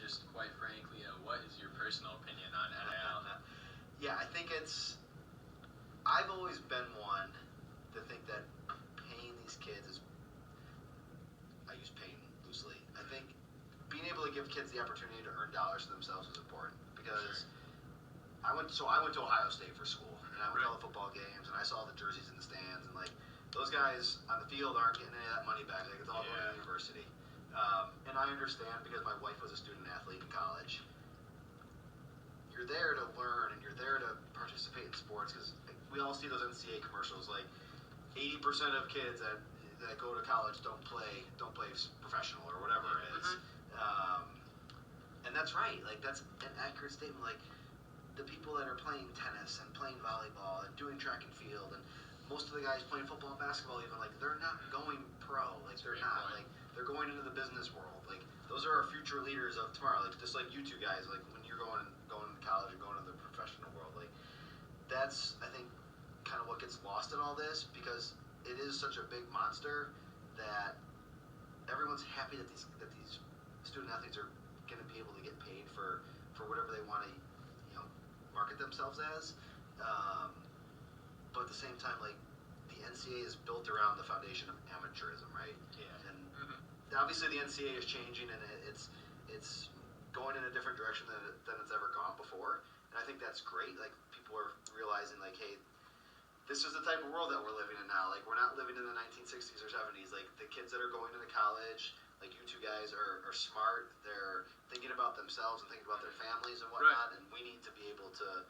just quite frankly, what is your personal opinion on NIL? Yeah, I think I've always been one to think that paying these kids is, I use paying loosely. I think being able to give kids the opportunity to earn dollars for themselves is important because I went to Ohio State for school, and I went to all the football games, and I saw the jerseys in the stands, and like those guys on the field aren't getting any of that money back. Like it's all going to the university. And I understand because my wife was a student athlete in college. You're there to learn and you're there to participate in sports because we all see those NCAA commercials. Like 80% of kids that go to college don't play professional or whatever it is. And that's right. Like that's an accurate statement. Like the people that are playing tennis and playing volleyball and doing track and field and most of the guys playing football and basketball even like they're not going pro. Like they're not like they're going into the business world. Like those are our future leaders of tomorrow. Like just like you two guys. Like when you're going to college or going to the professional world. Like that's I think kind of what gets lost in all this because it is such a big monster that everyone's happy that these student athletes are going to be able to get paid for whatever they want to market themselves as. But at the same time, like the NCAA is built around the foundation of amateurism, right? Yeah. And obviously the NCAA is changing and it's going in a different direction than it's ever gone before. And I think that's great. Like people are realizing like, hey, this is the type of world that we're living in now. Like we're not living in the 1960s or 70s. Like the kids that are going into college, like you two guys are smart. They're thinking about themselves and thinking about their families and whatnot. And we need to be able to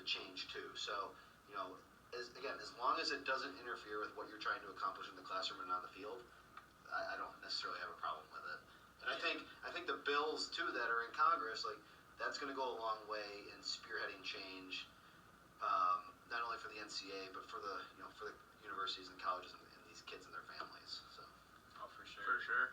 change too. So, as long as it doesn't interfere with what you're trying to accomplish in the classroom and on the field, I don't necessarily have a problem with it. And I think the bills too that are in Congress, like that's going to go a long way in spearheading change, not only for the NCAA but for the universities and colleges and these kids and their families. So. Oh, for sure. For sure.